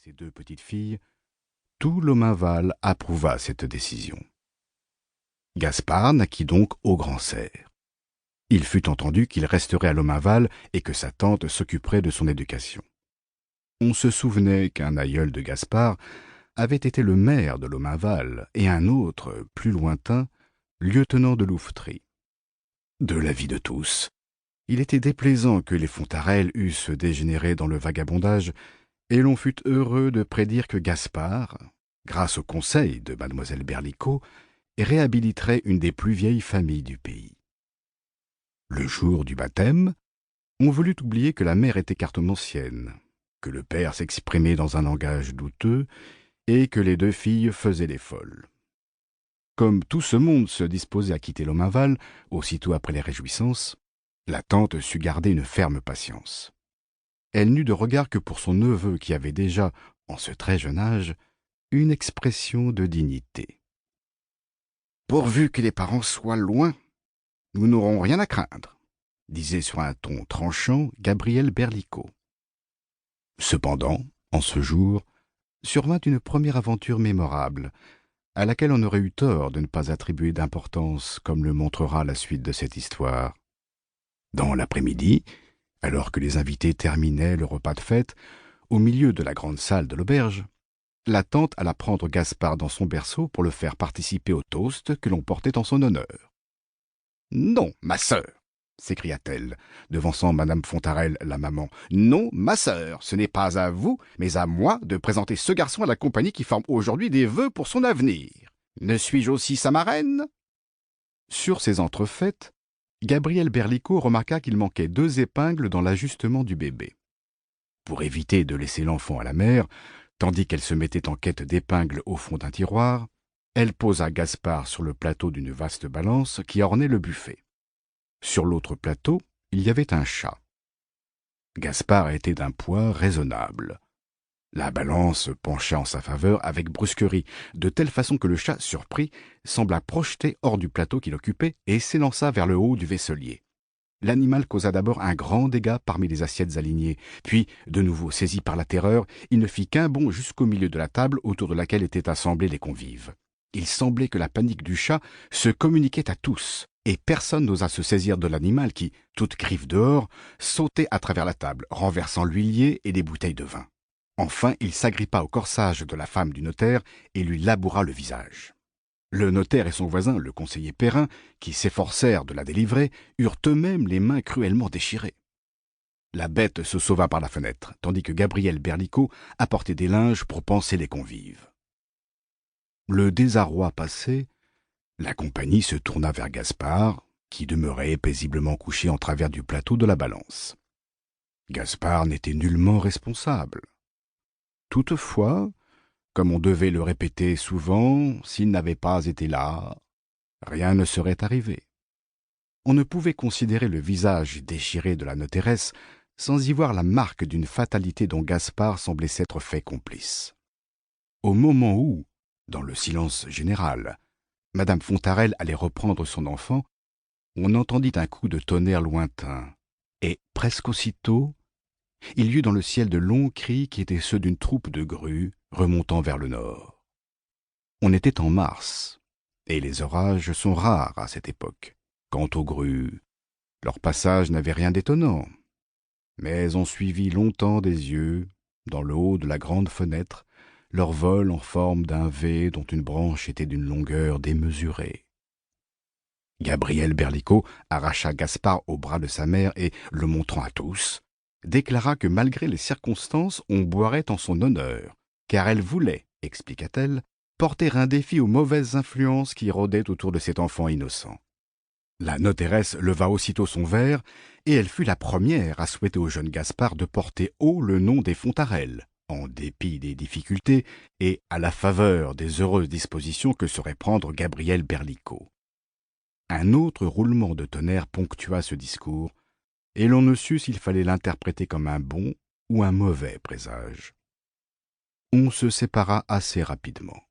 ses deux petites filles, tout l'Omainval approuva cette décision. Gaspard naquit donc au Grand-Serre. Il fut entendu qu'il resterait à l'Omainval et que sa tante s'occuperait de son éducation. On se souvenait qu'un aïeul de Gaspard avait été le maire de l'Omainval et un autre, plus lointain, lieutenant de louveterie. De l'avis de tous, il était déplaisant que les Fontarel eussent dégénéré dans le vagabondage, et l'on fut heureux de prédire que Gaspard, grâce au conseil de mademoiselle Berlicot, réhabiliterait une des plus vieilles familles du pays. Le jour du baptême, on voulut oublier que la mère était cartomancienne, que le père s'exprimait dans un langage douteux et que les deux filles faisaient les folles. Comme tout ce monde se disposait à quitter l'Omainval aussitôt après les réjouissances, la tante sut garder une ferme patience. Elle n'eut de regard que pour son neveu qui avait déjà, en ce très jeune âge, une expression de dignité. « Pourvu que les parents soient loin, nous n'aurons rien à craindre », disait sur un ton tranchant Gabrielle Berlicot. Cependant, en ce jour, survint une première aventure mémorable, à laquelle on aurait eu tort de ne pas attribuer d'importance, comme le montrera la suite de cette histoire. Dans l'après-midi, alors que les invités terminaient le repas de fête, au milieu de la grande salle de l'auberge, la tante alla prendre Gaspard dans son berceau pour le faire participer au toast que l'on portait en son honneur. « Non, ma sœur !» s'écria-t-elle, devançant madame Fontarel, la maman. « Non, ma sœur, ce n'est pas à vous, mais à moi de présenter ce garçon à la compagnie qui forme aujourd'hui des vœux pour son avenir. Ne suis-je aussi sa marraine ?» Sur ces entrefaites, Gabrielle Berlicot remarqua qu'il manquait 2 épingles dans l'ajustement du bébé. Pour éviter de laisser l'enfant à la mère, tandis qu'elle se mettait en quête d'épingles au fond d'un tiroir, elle posa Gaspard sur le plateau d'une vaste balance qui ornait le buffet. Sur l'autre plateau, il y avait un chat. Gaspard était d'un poids raisonnable. La balance pencha en sa faveur avec brusquerie, de telle façon que le chat, surpris, sembla projeté hors du plateau qu'il occupait et s'élança vers le haut du vaisselier. L'animal causa d'abord un grand dégât parmi les assiettes alignées, puis, de nouveau saisi par la terreur, il ne fit qu'un bond jusqu'au milieu de la table autour de laquelle étaient assemblés les convives. Il semblait que la panique du chat se communiquait à tous, et personne n'osa se saisir de l'animal qui, toute griffe dehors, sautait à travers la table, renversant l'huilier et des bouteilles de vin. Enfin, il s'agrippa au corsage de la femme du notaire et lui laboura le visage. Le notaire et son voisin, le conseiller Perrin, qui s'efforcèrent de la délivrer, eurent eux-mêmes les mains cruellement déchirées. La bête se sauva par la fenêtre, tandis que Gabrielle Berlicot apportait des linges pour panser les convives. Le désarroi passé, la compagnie se tourna vers Gaspard, qui demeurait paisiblement couché en travers du plateau de la balance. Gaspard n'était nullement responsable. Toutefois, comme on devait le répéter souvent, s'il n'avait pas été là, rien ne serait arrivé. On ne pouvait considérer le visage déchiré de la notéresse sans y voir la marque d'une fatalité dont Gaspard semblait s'être fait complice. Au moment où, dans le silence général, madame Fontarel allait reprendre son enfant, on entendit un coup de tonnerre lointain, et, presque aussitôt, il y eut dans le ciel de longs cris qui étaient ceux d'une troupe de grues remontant vers le nord. On était en mars, et les orages sont rares à cette époque. Quant aux grues, leur passage n'avait rien d'étonnant, mais on suivit longtemps des yeux, dans le haut de la grande fenêtre, leur vol en forme d'un V dont une branche était d'une longueur démesurée. Gabrielle Berlicot arracha Gaspard au bras de sa mère et, le montrant à tous, déclara que malgré les circonstances, on boirait en son honneur, car elle voulait, expliqua-t-elle, porter un défi aux mauvaises influences qui rôdaient autour de cet enfant innocent. La notéresse leva aussitôt son verre, et elle fut la première à souhaiter au jeune Gaspard de porter haut le nom des Fontarel, en dépit des difficultés et à la faveur des heureuses dispositions que saurait prendre Gabrielle Berlicot. Un autre roulement de tonnerre ponctua ce discours, et l'on ne sut s'il fallait l'interpréter comme un bon ou un mauvais présage. On se sépara assez rapidement.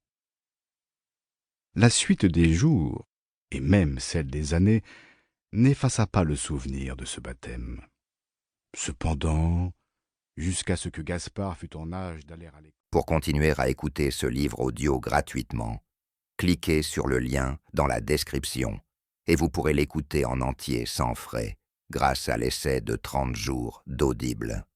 La suite des jours, et même celle des années, n'effaça pas le souvenir de ce baptême. Cependant, jusqu'à ce que Gaspard fût en âge d'aller à l'école, Pour continuer à écouter ce livre audio gratuitement, cliquez sur le lien dans la description et vous pourrez l'écouter en entier sans frais grâce à l'essai de 30 jours d'Audible.